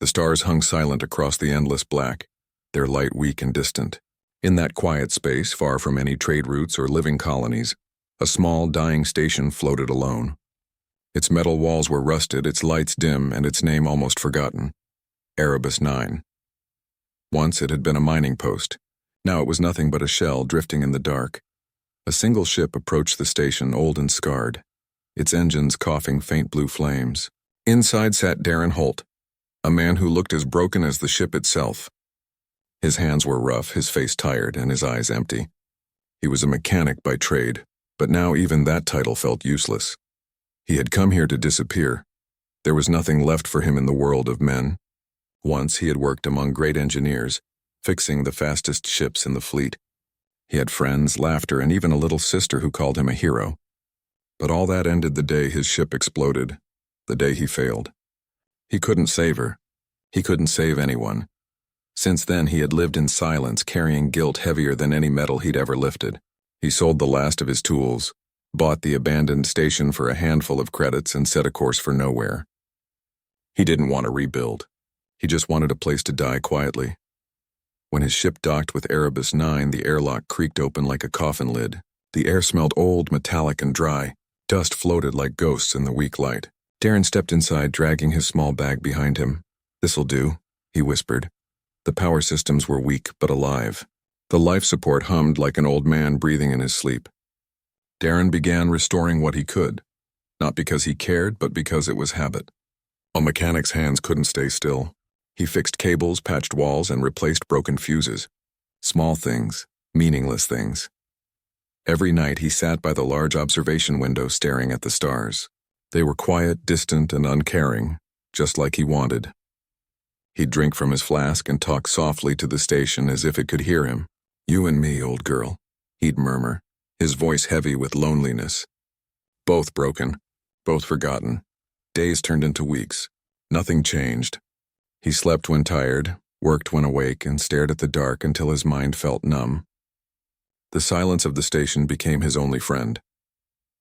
The stars hung silent across the endless black, their light weak and distant. In that quiet space, far from any trade routes or living colonies, a small, dying station floated alone. Its metal walls were rusted, its lights dim, and its name almost forgotten. Erebus 9. Once it had been a mining post. Now it was nothing but a shell drifting in the dark. A single ship approached the station, old and scarred, its engines coughing faint blue flames. Inside sat Darren Holt, a man who looked as broken as the ship itself. His hands were rough, his face tired, and his eyes empty. He was a mechanic by trade, but now even that title felt useless. He had come here to disappear. There was nothing left for him in the world of men. Once he had worked among great engineers, fixing the fastest ships in the fleet. He had friends, laughter, and even a little sister who called him a hero. But all that ended the day his ship exploded, the day he failed. He couldn't save her. He couldn't save anyone. Since then, he had lived in silence, carrying guilt heavier than any metal he'd ever lifted. He sold the last of his tools, bought the abandoned station for a handful of credits, and set a course for nowhere. He didn't want to rebuild. He just wanted a place to die quietly. When his ship docked with Erebus 9, the airlock creaked open like a coffin lid. The air smelled old, metallic, and dry. Dust floated like ghosts in the weak light. Darren stepped inside, dragging his small bag behind him. "This'll do," he whispered. The power systems were weak but alive. The life support hummed like an old man breathing in his sleep. Darren began restoring what he could, not because he cared, but because it was habit. A mechanic's hands couldn't stay still. He fixed cables, patched walls, and replaced broken fuses. Small things, meaningless things. Every night he sat by the large observation window staring at the stars. They were quiet, distant, and uncaring, just like he wanted. He'd drink from his flask and talk softly to the station as if it could hear him. "You and me, old girl," he'd murmur, his voice heavy with loneliness. Both broken, both forgotten. Days turned into weeks. Nothing changed. He slept when tired, worked when awake, and stared at the dark until his mind felt numb. The silence of the station became his only friend.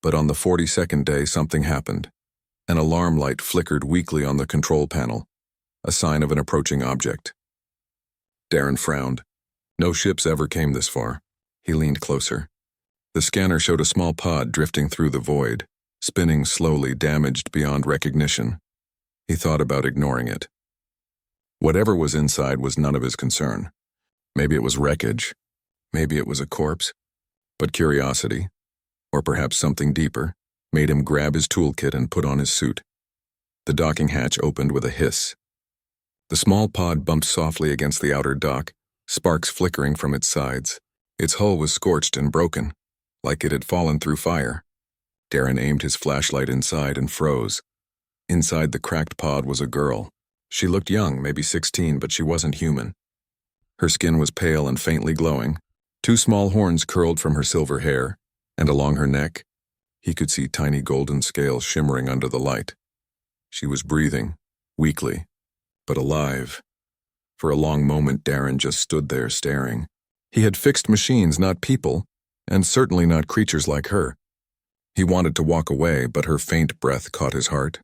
But on the 42nd day, something happened. An alarm light flickered weakly on the control panel, a sign of an approaching object. Darren frowned. No ships ever came this far. He leaned closer. The scanner showed a small pod drifting through the void, spinning slowly, damaged beyond recognition. He thought about ignoring it. Whatever was inside was none of his concern. Maybe it was wreckage. Maybe it was a corpse. But curiosity, or perhaps something deeper, made him grab his toolkit and put on his suit. The docking hatch opened with a hiss. The small pod bumped softly against the outer dock, sparks flickering from its sides. Its hull was scorched and broken, like it had fallen through fire. Darren aimed his flashlight inside and froze. Inside the cracked pod was a girl. She looked young, maybe 16, but she wasn't human. Her skin was pale and faintly glowing. 2 small horns curled from her silver hair, and along her neck, he could see tiny golden scales shimmering under the light. She was breathing, weakly, but alive. For a long moment, Darren just stood there staring. He had fixed machines, not people, and certainly not creatures like her. He wanted to walk away, but her faint breath caught his heart.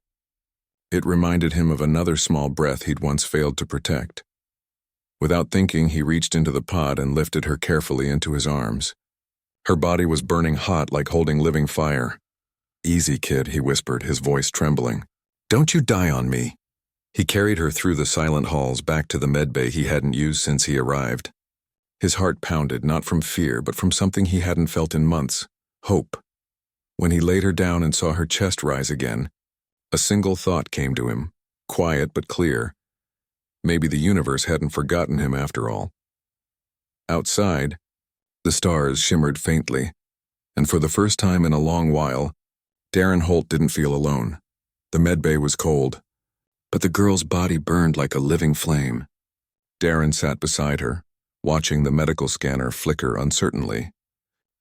It reminded him of another small breath he'd once failed to protect. Without thinking, he reached into the pod and lifted her carefully into his arms. Her body was burning hot like holding living fire. "Easy, kid," he whispered, his voice trembling. "Don't you die on me." He carried her through the silent halls back to the medbay he hadn't used since he arrived. His heart pounded, not from fear, but from something he hadn't felt in months: hope. When he laid her down and saw her chest rise again, a single thought came to him, quiet but clear. Maybe the universe hadn't forgotten him after all. Outside, the stars shimmered faintly, and for the first time in a long while, Darren Holt didn't feel alone. The medbay was cold, but the girl's body burned like a living flame. Darren sat beside her, watching the medical scanner flicker uncertainly.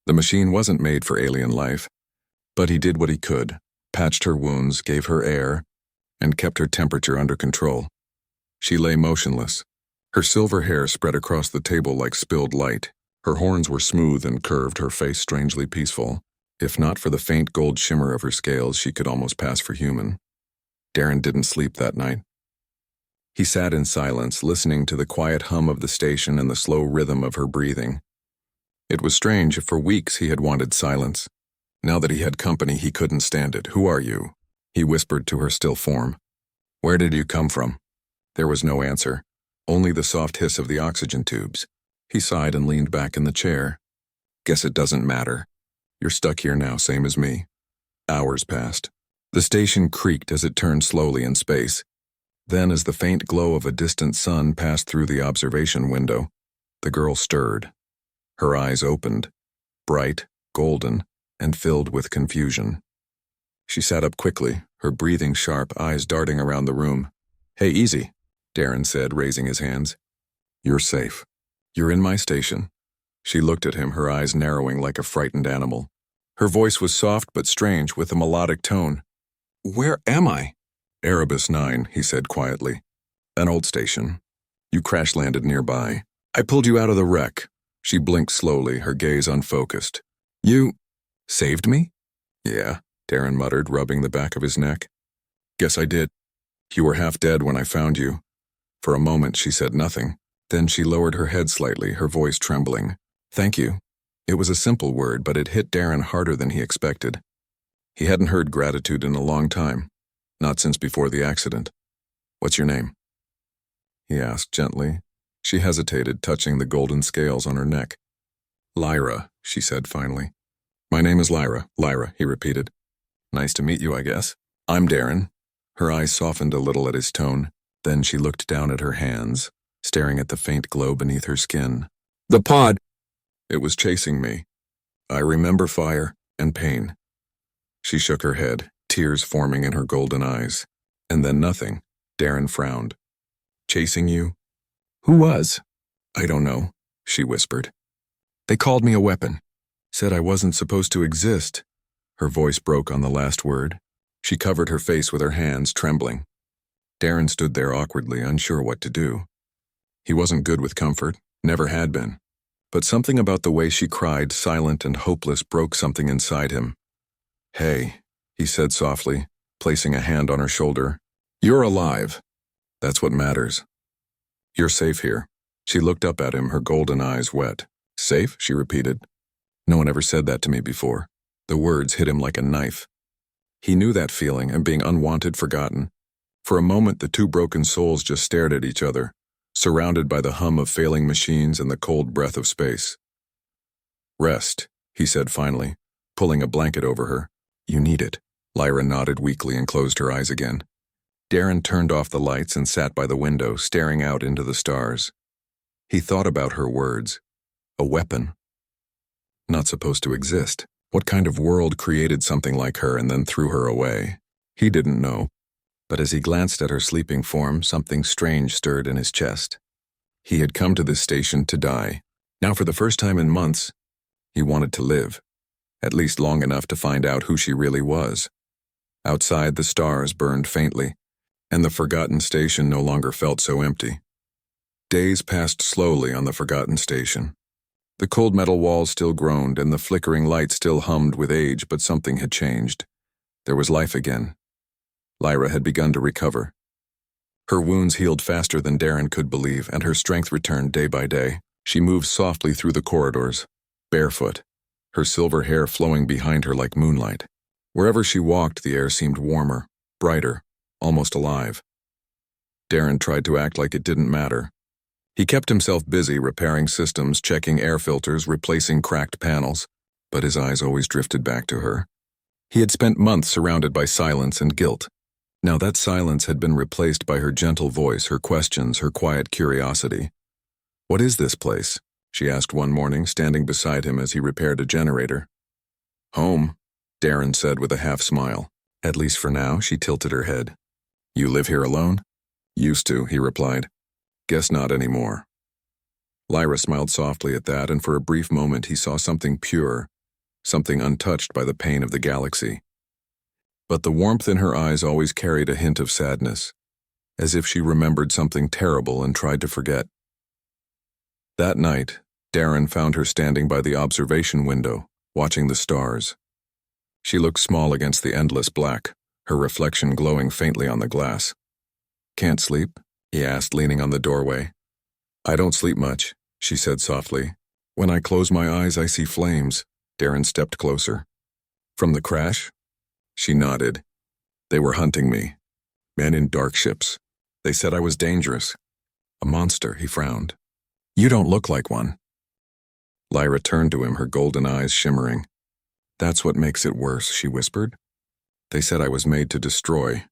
The machine wasn't made for alien life, but he did what he could, patched her wounds, gave her air, and kept her temperature under control. She lay motionless. Her silver hair spread across the table like spilled light. Her horns were smooth and curved, her face strangely peaceful. If not for the faint gold shimmer of her scales, she could almost pass for human. Darren didn't sleep that night. He sat in silence, listening to the quiet hum of the station and the slow rhythm of her breathing. It was strange. For weeks he had wanted silence. Now that he had company, he couldn't stand it. "Who are you?" he whispered to her still form. "Where did you come from?" There was no answer, only the soft hiss of the oxygen tubes. He sighed and leaned back in the chair. "Guess it doesn't matter. You're stuck here now, same as me." Hours passed. The station creaked as it turned slowly in space. Then, as the faint glow of a distant sun passed through the observation window, the girl stirred. Her eyes opened, bright, golden, and filled with confusion. She sat up quickly, her breathing sharp, eyes darting around the room. "Hey, easy," Darren said, raising his hands. "You're safe. You're in my station." She looked at him, her eyes narrowing like a frightened animal. Her voice was soft but strange, with a melodic tone. "Where am I?" "Erebus 9, he said quietly. "An old station. You crash-landed nearby. I pulled you out of the wreck." She blinked slowly, her gaze unfocused. "You saved me?" "Yeah," Darren muttered, rubbing the back of his neck. "Guess I did. You were half dead when I found you." For a moment she said nothing. Then she lowered her head slightly, her voice trembling. "Thank you." It was a simple word, but it hit Darren harder than he expected. He hadn't heard gratitude in a long time, not since before the accident. "What's your name?" he asked gently. She hesitated, touching the golden scales on her neck. "Lyra," she said finally. "My name is Lyra," he repeated. "Nice to meet you, I guess." "I'm Darren." Her eyes softened a little at his tone. Then she looked down at her hands, staring at the faint glow beneath her skin. "The pod!" "It was chasing me. I remember fire and pain." She shook her head, tears forming in her golden eyes. And then nothing. Darren frowned. "Chasing you? Who was?" "I don't know," she whispered. "They called me a weapon. Said I wasn't supposed to exist." Her voice broke on the last word. She covered her face with her hands, trembling. Darren stood there awkwardly, unsure what to do. He wasn't good with comfort, never had been. But something about the way she cried, silent and hopeless, broke something inside him. "Hey," he said softly, placing a hand on her shoulder. "You're alive. That's what matters. You're safe here." She looked up at him, her golden eyes wet. "Safe?" she repeated. No one ever said that to me before. The words hit him like a knife. He knew that feeling and being unwanted, forgotten. For a moment, the two broken souls just stared at each other, surrounded by the hum of failing machines and the cold breath of space. "Rest," he said finally, pulling a blanket over her. "You need it." Lyra nodded weakly and closed her eyes again. Darren turned off the lights and sat by the window, staring out into the stars. He thought about her words. A weapon. Not supposed to exist. What kind of world created something like her and then threw her away? He didn't know. But as he glanced at her sleeping form, something strange stirred in his chest. He had come to this station to die. Now, for the first time in months, he wanted to live. At least long enough to find out who she really was. Outside, the stars burned faintly, and the forgotten station no longer felt so empty. Days passed slowly on the forgotten station. The cold metal walls still groaned, and the flickering light still hummed with age, but something had changed. There was life again. Lyra had begun to recover. Her wounds healed faster than Darren could believe, and her strength returned day by day. She moved softly through the corridors, barefoot, her silver hair flowing behind her like moonlight. Wherever she walked, the air seemed warmer, brighter, almost alive. Darren tried to act like it didn't matter. He kept himself busy repairing systems, checking air filters, replacing cracked panels, but his eyes always drifted back to her. He had spent months surrounded by silence and guilt. Now that silence had been replaced by her gentle voice, her questions, her quiet curiosity. "What is this place?" she asked one morning, standing beside him as he repaired a generator. "Home," Darren said with a half-smile. "At least for now," she tilted her head. "You live here alone?" "Used to," he replied. "Guess not anymore." Lyra smiled softly at that, and for a brief moment he saw something pure, something untouched by the pain of the galaxy. But the warmth in her eyes always carried a hint of sadness, as if she remembered something terrible and tried to forget. That night, Darren found her standing by the observation window, watching the stars. She looked small against the endless black, her reflection glowing faintly on the glass. "Can't sleep?" he asked, leaning on the doorway. I don't sleep much, she said softly. When I close my eyes, I see flames. Darren stepped closer. From the crash? She nodded. They were hunting me. Men in dark ships. They said I was dangerous. A monster, he frowned. You don't look like one. Lyra turned to him, her golden eyes shimmering. That's what makes it worse, she whispered. They said I was made to destroy.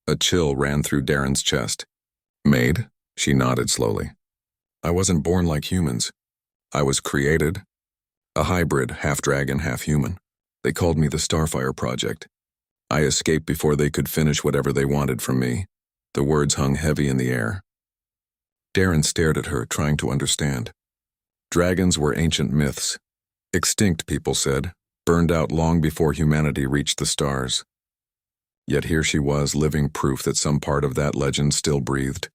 A chill ran through Darren's chest. Made? She nodded slowly. I wasn't born like humans. I was created. A hybrid, half dragon, half human. They called me the Starfire Project. I escaped before they could finish whatever they wanted from me. The words hung heavy in the air. Darren stared at her, trying to understand. Dragons were ancient myths. Extinct, people said, burned out long before humanity reached the stars. Yet here she was, living proof that some part of that legend still breathed.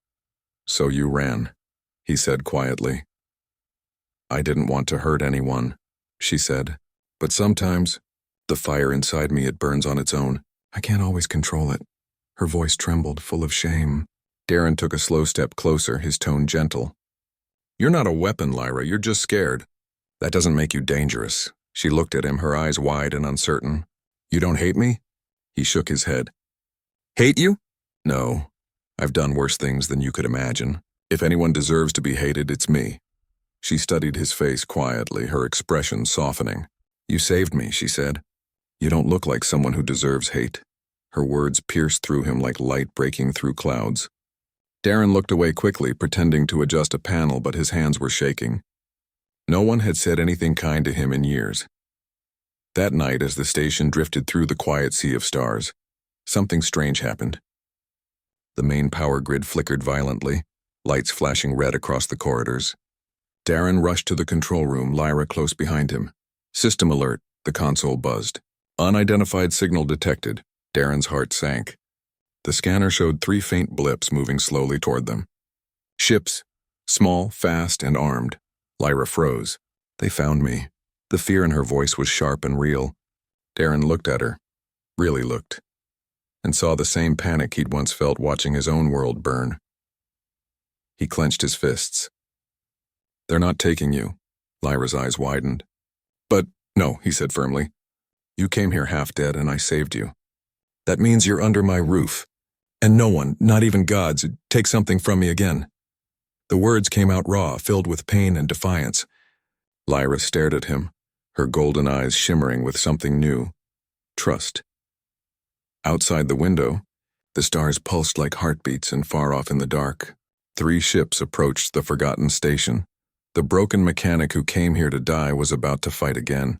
So you ran, he said quietly. I didn't want to hurt anyone, she said, but sometimes, the fire inside me, it burns on its own. I can't always control it. Her voice trembled, full of shame. Darren took a slow step closer, his tone gentle. You're not a weapon, Lyra, you're just scared. That doesn't make you dangerous. She looked at him, her eyes wide and uncertain. You don't hate me? He shook his head. Hate you? No. I've done worse things than you could imagine. If anyone deserves to be hated, it's me. She studied his face quietly, her expression softening. You saved me, she said. You don't look like someone who deserves hate. Her words pierced through him like light breaking through clouds. Darren looked away quickly, pretending to adjust a panel, but his hands were shaking. No one had said anything kind to him in years. That night, as the station drifted through the quiet sea of stars, something strange happened. The main power grid flickered violently, lights flashing red across the corridors. Darren rushed to the control room, Lyra close behind him. System alert, the console buzzed. Unidentified signal detected. Darren's heart sank. The scanner showed 3 faint blips moving slowly toward them. Ships, small, fast, and armed. Lyra froze. They found me. The fear in her voice was sharp and real. Darren looked at her, really looked, and saw the same panic he'd once felt watching his own world burn. He clenched his fists. They're not taking you. Lyra's eyes widened. But, no, he said firmly. You came here half dead and I saved you. That means you're under my roof. And no one, not even gods, would take something from me again. The words came out raw, filled with pain and defiance. Lyra stared at him, her golden eyes shimmering with something new. Trust. Outside the window, the stars pulsed like heartbeats, and far off in the dark, 3 ships approached the forgotten station. The broken mechanic who came here to die was about to fight again.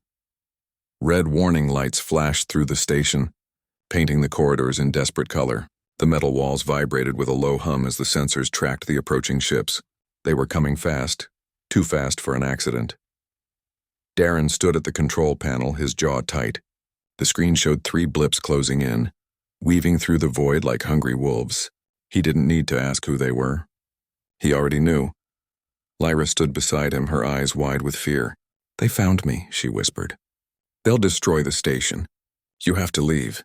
Red warning lights flashed through the station, painting the corridors in desperate color. The metal walls vibrated with a low hum as the sensors tracked the approaching ships. They were coming fast, too fast for an accident. Darren stood at the control panel, his jaw tight. The screen showed 3 blips closing in, weaving through the void like hungry wolves. He didn't need to ask who they were. He already knew. Lyra stood beside him, her eyes wide with fear. They found me, she whispered. They'll destroy the station. You have to leave.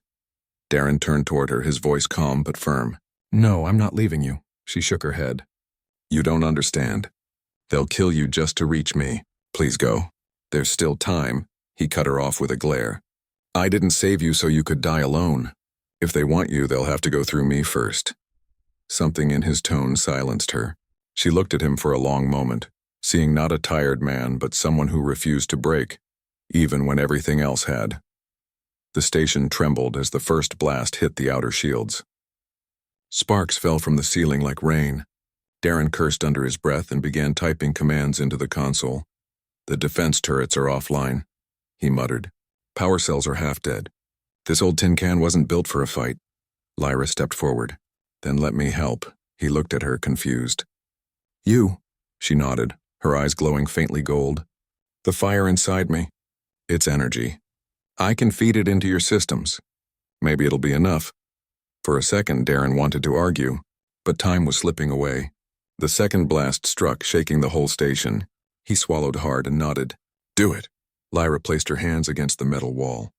Darren turned toward her, his voice calm but firm. No, I'm not leaving you. She shook her head. You don't understand. They'll kill you just to reach me. Please go. There's still time. He cut her off with a glare. I didn't save you so you could die alone. If they want you, they'll have to go through me first. Something in his tone silenced her. She looked at him for a long moment, seeing not a tired man, but someone who refused to break, even when everything else had. The station trembled as the first blast hit the outer shields. Sparks fell from the ceiling like rain. Darren cursed under his breath and began typing commands into the console. The defense turrets are offline, he muttered. Power cells are half dead. This old tin can wasn't built for a fight. Lyra stepped forward. Then let me help. He looked at her, confused. You, she nodded, her eyes glowing faintly gold. The fire inside me. It's energy. I can feed it into your systems. Maybe it'll be enough. For a second, Darren wanted to argue, but time was slipping away. The second blast struck, shaking the whole station. He swallowed hard and nodded. Do it. Lyra placed her hands against the metal wall.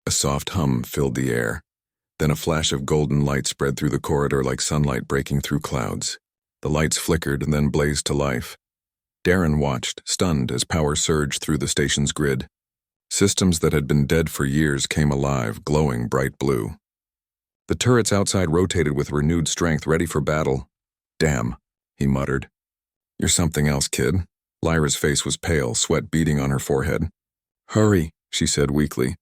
A soft hum filled the air. Then a flash of golden light spread through the corridor like sunlight breaking through clouds. The lights flickered and then blazed to life. Darren watched, stunned, as power surged through the station's grid. Systems that had been dead for years came alive, glowing bright blue. The turrets outside rotated with renewed strength, ready for battle. "Damn," he muttered. "You're something else, kid." Lyra's face was pale, sweat beading on her forehead. "Hurry," she said weakly.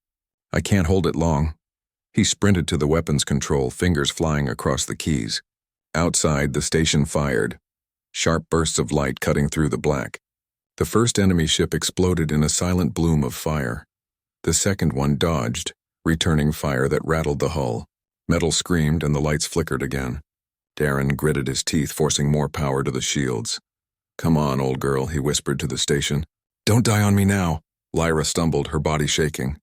"I can't hold it long." He sprinted to the weapons control, fingers flying across the keys. Outside, the station fired, sharp bursts of light cutting through the black. The first enemy ship exploded in a silent bloom of fire. The second one dodged, returning fire that rattled the hull. Metal screamed and the lights flickered again. Darren gritted his teeth, forcing more power to the shields. "Come on, old girl," he whispered to the station. "Don't die on me now." Lyra stumbled, her body shaking.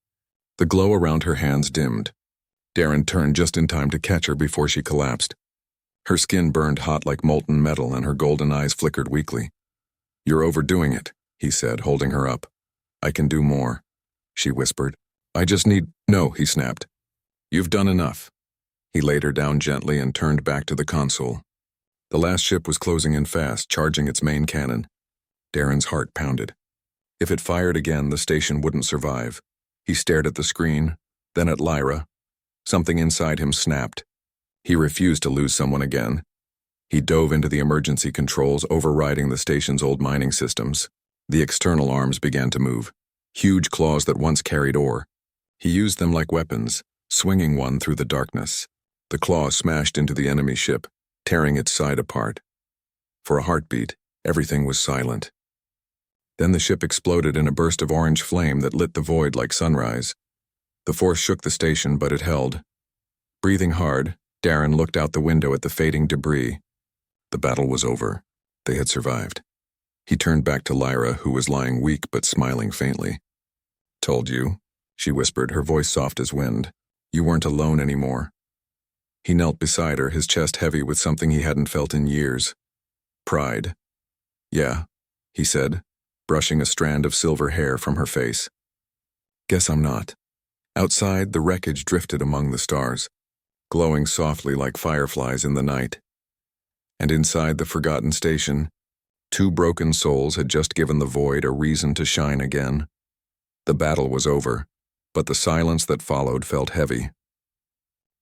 The glow around her hands dimmed. Darren turned just in time to catch her before she collapsed. Her skin burned hot like molten metal and her golden eyes flickered weakly. "You're overdoing it," he said, holding her up. "I can do more," she whispered. "I just need—" "No," he snapped. "You've done enough." He laid her down gently and turned back to the console. The last ship was closing in fast, charging its main cannon. Darren's heart pounded. If it fired again, the station wouldn't survive. He stared at the screen, then at Lyra. Something inside him snapped. He refused to lose someone again. He dove into the emergency controls, overriding the station's old mining systems. The external arms began to move, huge claws that once carried ore. He used them like weapons, swinging one through the darkness. The claw smashed into the enemy ship, tearing its side apart. For a heartbeat, everything was silent. Then the ship exploded in a burst of orange flame that lit the void like sunrise. The force shook the station, but it held. Breathing hard, Darren looked out the window at the fading debris. The battle was over. They had survived. He turned back to Lyra, who was lying weak but smiling faintly. "Told you," she whispered, her voice soft as wind. "You weren't alone anymore." He knelt beside her, his chest heavy with something he hadn't felt in years. Pride. "Yeah," he said, brushing a strand of silver hair from her face. "Guess I'm not." Outside, the wreckage drifted among the stars, glowing softly like fireflies in the night. And inside the forgotten station, two broken souls had just given the void a reason to shine again. The battle was over, but the silence that followed felt heavy.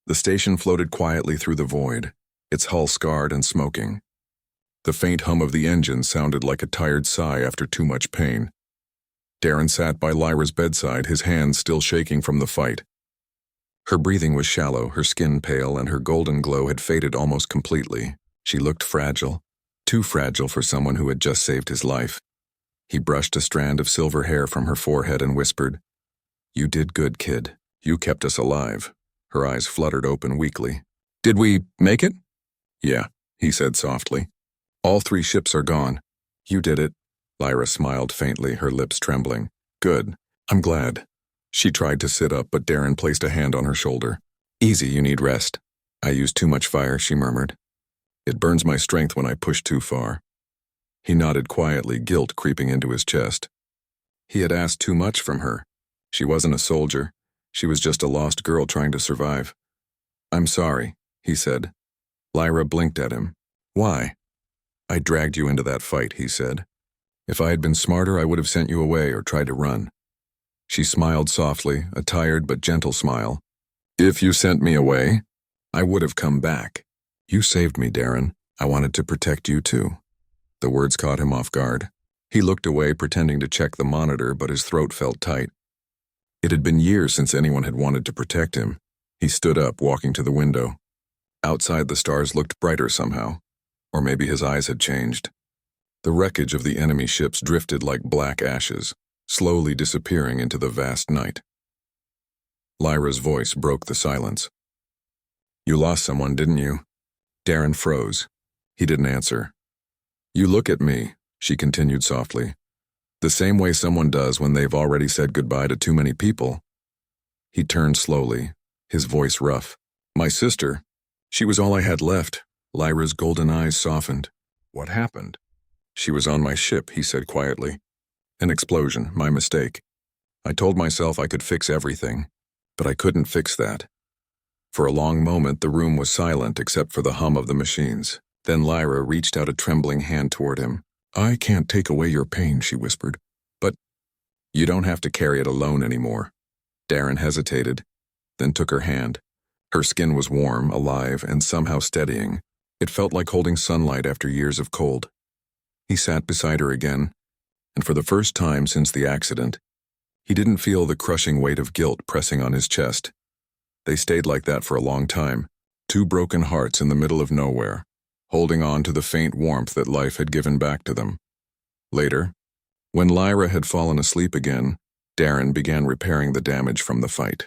The station floated quietly through the void, its hull scarred and smoking. The faint hum of the engine sounded like a tired sigh after too much pain. Darren sat by Lyra's bedside, his hands still shaking from the fight. Her breathing was shallow, her skin pale, and her golden glow had faded almost completely. She looked fragile, too fragile for someone who had just saved his life. He brushed a strand of silver hair from her forehead and whispered, "You did good, kid. You kept us alive." Her eyes fluttered open weakly. "Did we make it?" "Yeah," he said softly. "All 3 ships are gone." "You did it." Lyra smiled faintly, her lips trembling. "Good. I'm glad." She tried to sit up, but Darren placed a hand on her shoulder. "Easy, you need rest." "I used too much fire," she murmured. "It burns my strength when I push too far." He nodded quietly, guilt creeping into his chest. He had asked too much from her. She wasn't a soldier. She was just a lost girl trying to survive. "I'm sorry," he said. Lyra blinked at him. "Why?" "I dragged you into that fight," he said. "If I had been smarter, I would have sent you away or tried to run." She smiled softly, a tired but gentle smile. "If you sent me away, I would have come back. You saved me, Darren. I wanted to protect you too." The words caught him off guard. He looked away, pretending to check the monitor, but his throat felt tight. It had been years since anyone had wanted to protect him. He stood up, walking to the window. Outside, the stars looked brighter somehow. Or maybe his eyes had changed. The wreckage of the enemy ships drifted like black ashes, slowly disappearing into the vast night. Lyra's voice broke the silence. "You lost someone, didn't you?" Darren froze. He didn't answer. "You look at me," she continued softly, "the same way someone does when they've already said goodbye to too many people." He turned slowly, his voice rough. "My sister. She was all I had left." Lyra's golden eyes softened. "What happened?" "She was on my ship," he said quietly. "An explosion, my mistake. I told myself I could fix everything, but I couldn't fix that." For a long moment, the room was silent except for the hum of the machines. Then Lyra reached out a trembling hand toward him. "I can't take away your pain," she whispered. "But you don't have to carry it alone anymore." Darren hesitated, then took her hand. Her skin was warm, alive, and somehow steadying. It felt like holding sunlight after years of cold. He sat beside her again, and for the first time since the accident, he didn't feel the crushing weight of guilt pressing on his chest. They stayed like that for a long time, two broken hearts in the middle of nowhere, holding on to the faint warmth that life had given back to them. Later, when Lyra had fallen asleep again, Darren began repairing the damage from the fight.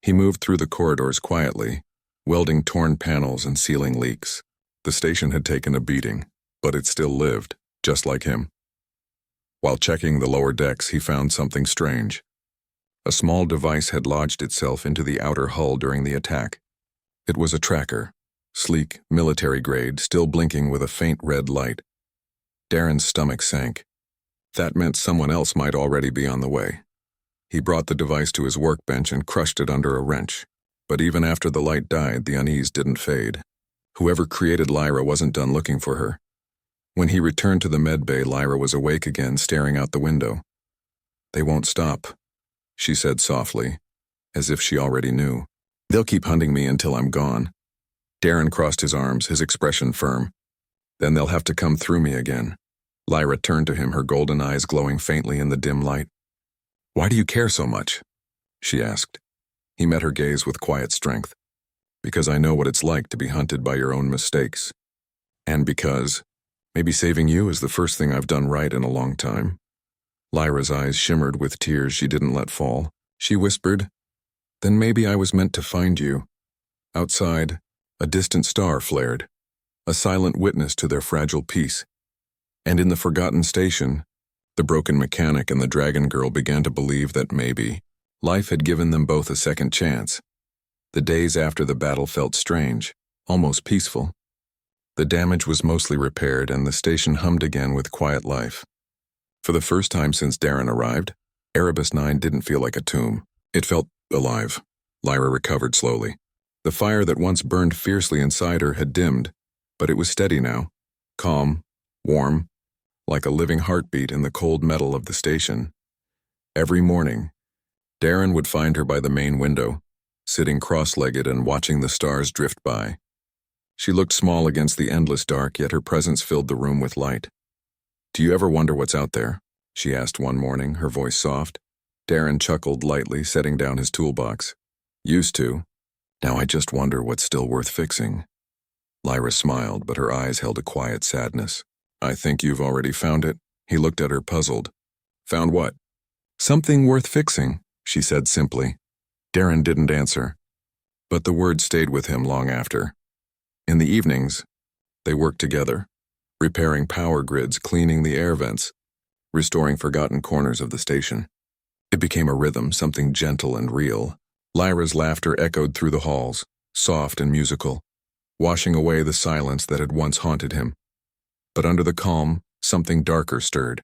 He moved through the corridors quietly, welding torn panels and sealing leaks. The station had taken a beating, but it still lived, just like him. While checking the lower decks, he found something strange. A small device had lodged itself into the outer hull during the attack. It was a tracker, sleek, military-grade, still blinking with a faint red light. Darren's stomach sank. That meant someone else might already be on the way. He brought the device to his workbench and crushed it under a wrench. But even after the light died, the unease didn't fade. Whoever created Lyra wasn't done looking for her. When he returned to the med bay, Lyra was awake again, staring out the window. "They won't stop," she said softly, as if she already knew. "They'll keep hunting me until I'm gone." Darren crossed his arms, his expression firm. "Then they'll have to come through me again." Lyra turned to him, her golden eyes glowing faintly in the dim light. "Why do you care so much?" she asked. He met her gaze with quiet strength. "Because I know what it's like to be hunted by your own mistakes. And because maybe saving you is the first thing I've done right in a long time." Lyra's eyes shimmered with tears she didn't let fall. She whispered, "Then maybe I was meant to find you." Outside, a distant star flared, a silent witness to their fragile peace. And in the forgotten station, the broken mechanic and the dragon girl began to believe that maybe life had given them both a second chance. The days after the battle felt strange, almost peaceful. The damage was mostly repaired and the station hummed again with quiet life. For the first time since Darren arrived, Erebus 9 didn't feel like a tomb. It felt alive. Lyra recovered slowly. The fire that once burned fiercely inside her had dimmed, but it was steady now, calm, warm, like a living heartbeat in the cold metal of the station. Every morning, Darren would find her by the main window, sitting cross-legged and watching the stars drift by. She looked small against the endless dark, yet her presence filled the room with light. "Do you ever wonder what's out there?" she asked one morning, her voice soft. Darren chuckled lightly, setting down his toolbox. "Used to. Now I just wonder what's still worth fixing." Lyra smiled, but her eyes held a quiet sadness. "I think you've already found it." He looked at her, puzzled. "Found what?" "Something worth fixing," she said simply. Darren didn't answer, but the words stayed with him long after. In the evenings, they worked together, repairing power grids, cleaning the air vents, restoring forgotten corners of the station. It became a rhythm, something gentle and real. Lyra's laughter echoed through the halls, soft and musical, washing away the silence that had once haunted him. But under the calm, something darker stirred.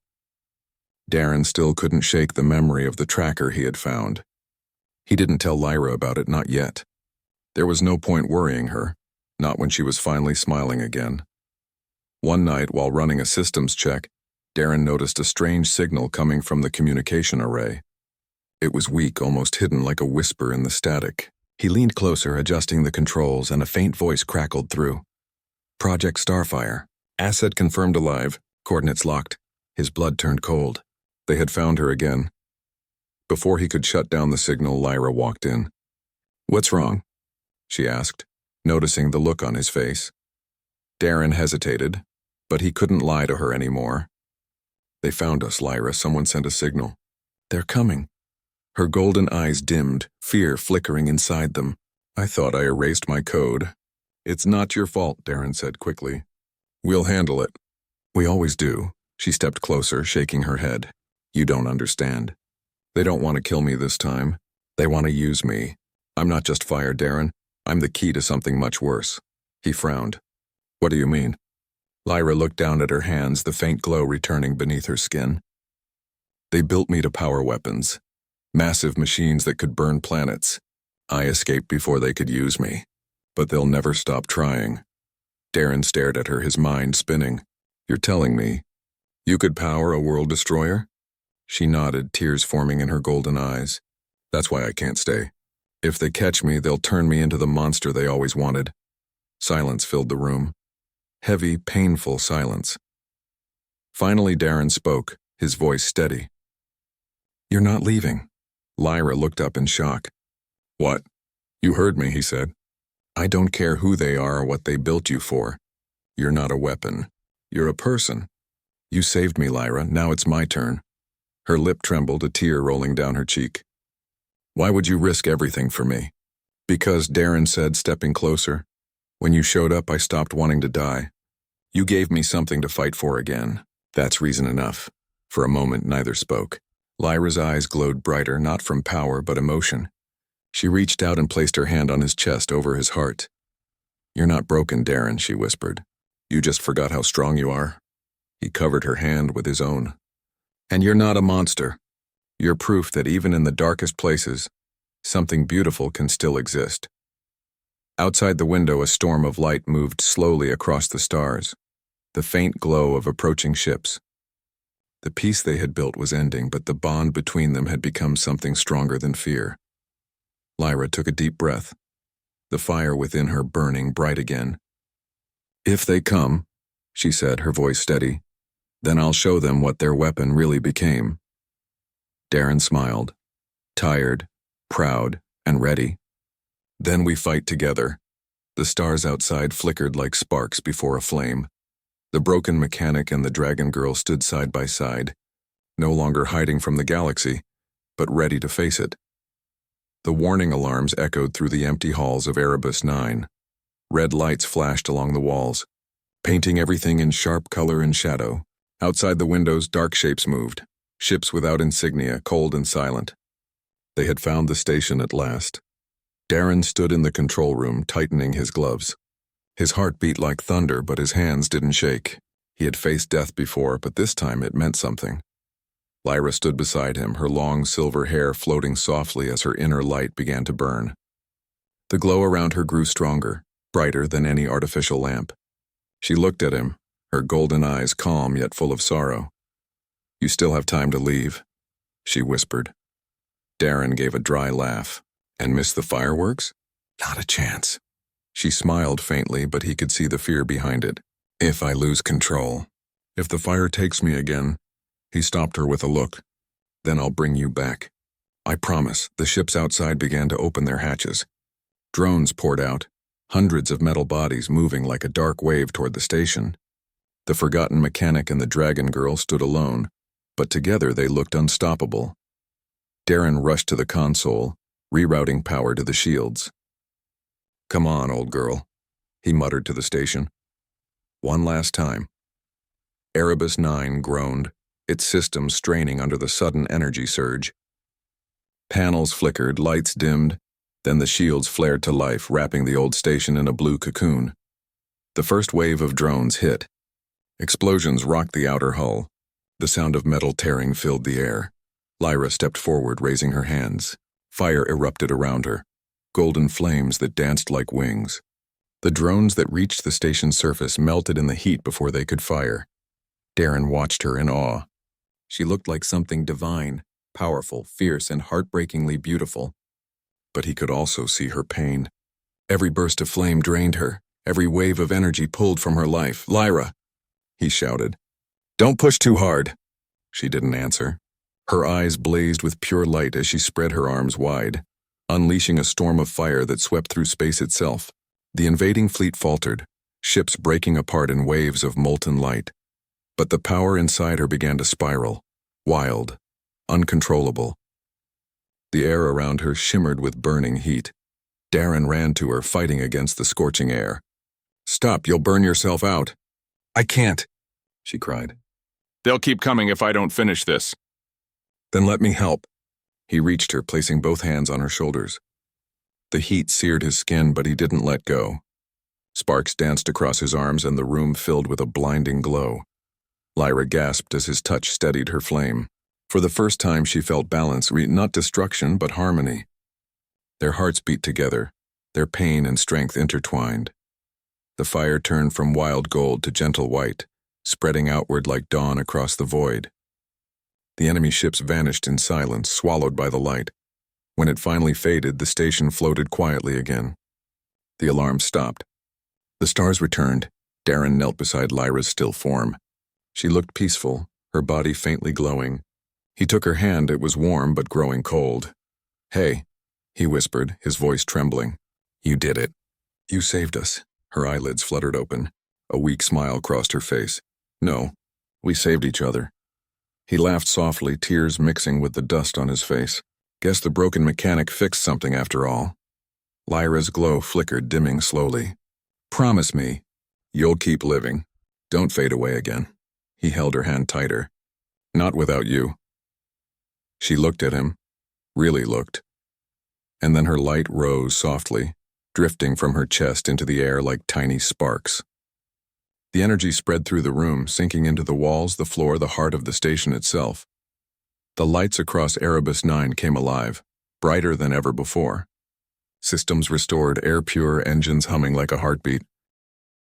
Darren still couldn't shake the memory of the tracker he had found. He didn't tell Lyra about it, not yet. There was no point worrying her, not when she was finally smiling again. One night, while running a systems check, Darren noticed a strange signal coming from the communication array. It was weak, almost hidden like a whisper in the static. He leaned closer, adjusting the controls, and a faint voice crackled through. "Project Starfire. Asset confirmed alive. Coordinates locked." His blood turned cold. They had found her again. Before he could shut down the signal, Lyra walked in. "What's wrong?" she asked, noticing the look on his face. Darren hesitated, but he couldn't lie to her anymore. "They found us, Lyra. Someone sent a signal. They're coming." Her golden eyes dimmed, fear flickering inside them. "I thought I erased my code." "It's not your fault," Darren said quickly. "We'll handle it." "We always do." She stepped closer, shaking her head. "You don't understand. They don't want to kill me this time. They want to use me. I'm not just fire, Darren. I'm the key to something much worse." He frowned. "What do you mean?" Lyra looked down at her hands, the faint glow returning beneath her skin. "They built me to power weapons. Massive machines that could burn planets. I escaped before they could use me, but they'll never stop trying. Darren stared at her, his mind spinning. You're telling me you could power a world destroyer? She nodded, tears forming in her golden eyes. That's why I can't stay. If they catch me, they'll turn me into the monster they always wanted. Silence filled the room. Heavy, painful silence. Finally, Darren spoke, his voice steady. You're not leaving. Lyra looked up in shock. What? You heard me, he said. I don't care who they are or what they built you for. You're not a weapon. You're a person. You saved me, Lyra. Now it's my turn. Her lip trembled, a tear rolling down her cheek. Why would you risk everything for me? Because, Darren said, stepping closer. When you showed up, I stopped wanting to die. You gave me something to fight for again. That's reason enough. For a moment, neither spoke. Lyra's eyes glowed brighter, not from power, but emotion. She reached out and placed her hand on his chest over his heart. You're not broken, Darren, she whispered. You just forgot how strong you are. He covered her hand with his own. And you're not a monster. You're proof that even in the darkest places, something beautiful can still exist. Outside the window, a storm of light moved slowly across the stars, the faint glow of approaching ships. The peace they had built was ending, but the bond between them had become something stronger than fear. Lyra took a deep breath, the fire within her burning bright again. If they come, she said, her voice steady, then I'll show them what their weapon really became. Darren smiled, tired, proud, and ready. Then we fight together. The stars outside flickered like sparks before a flame. The broken mechanic and the dragon girl stood side by side, no longer hiding from the galaxy, but ready to face it. The warning alarms echoed through the empty halls of Erebus 9. Red lights flashed along the walls, painting everything in sharp color and shadow. Outside the windows, dark shapes moved, ships without insignia, cold and silent. They had found the station at last. Darren stood in the control room, tightening his gloves. His heart beat like thunder, but his hands didn't shake. He had faced death before, but this time it meant something. Lyra stood beside him, her long silver hair floating softly as her inner light began to burn. The glow around her grew stronger, brighter than any artificial lamp. She looked at him, her golden eyes calm yet full of sorrow. You still have time to leave, she whispered. Darren gave a dry laugh. And miss the fireworks? Not a chance. She smiled faintly, but he could see the fear behind it. If I lose control. If the fire takes me again. He stopped her with a look. Then I'll bring you back. I promise. The ships outside began to open their hatches. Drones poured out, hundreds of metal bodies moving like a dark wave toward the station. The forgotten mechanic and the dragon girl stood alone, but together they looked unstoppable. Darren rushed to the console, rerouting power to the shields. Come on, old girl, he muttered to the station. One last time. Erebus 9 groaned, its systems straining under the sudden energy surge. Panels flickered, lights dimmed, then the shields flared to life, wrapping the old station in a blue cocoon. The first wave of drones hit. Explosions rocked the outer hull. The sound of metal tearing filled the air. Lyra stepped forward, raising her hands. Fire erupted around her, golden flames that danced like wings. The drones that reached the station's surface melted in the heat before they could fire. Darren watched her in awe. She looked like something divine, powerful, fierce, and heartbreakingly beautiful. But he could also see her pain. Every burst of flame drained her. Every wave of energy pulled from her life. Lyra, he shouted. Don't push too hard. She didn't answer. Her eyes blazed with pure light as she spread her arms wide, unleashing a storm of fire that swept through space itself. The invading fleet faltered, ships breaking apart in waves of molten light. But the power inside her began to spiral, wild, uncontrollable. The air around her shimmered with burning heat. Darren ran to her, fighting against the scorching air. Stop, you'll burn yourself out. I can't, she cried. They'll keep coming if I don't finish this. Then let me help. He reached her, placing both hands on her shoulders. The heat seared his skin, but he didn't let go. Sparks danced across his arms and the room filled with a blinding glow. Lyra gasped as his touch steadied her flame. For the first time she felt balance, not destruction, but harmony. Their hearts beat together, their pain and strength intertwined. The fire turned from wild gold to gentle white, spreading outward like dawn across the void. The enemy ships vanished in silence, swallowed by the light. When it finally faded, the station floated quietly again. The alarm stopped. The stars returned. Darren knelt beside Lyra's still form. She looked peaceful, her body faintly glowing. He took her hand. It was warm but growing cold. "Hey," he whispered, his voice trembling. "You did it. You saved us." Her eyelids fluttered open. A weak smile crossed her face. "No, we saved each other." He laughed softly, tears mixing with the dust on his face. "Guess the broken mechanic fixed something after all." Lyra's glow flickered, dimming slowly. "Promise me, you'll keep living. Don't fade away again." He held her hand tighter. "Not without you." She looked at him, really looked. And then her light rose softly, drifting from her chest into the air like tiny sparks. The energy spread through the room, sinking into the walls, the floor, the heart of the station itself. The lights across Erebus 9 came alive, brighter than ever before. Systems restored, air pure, engines humming like a heartbeat.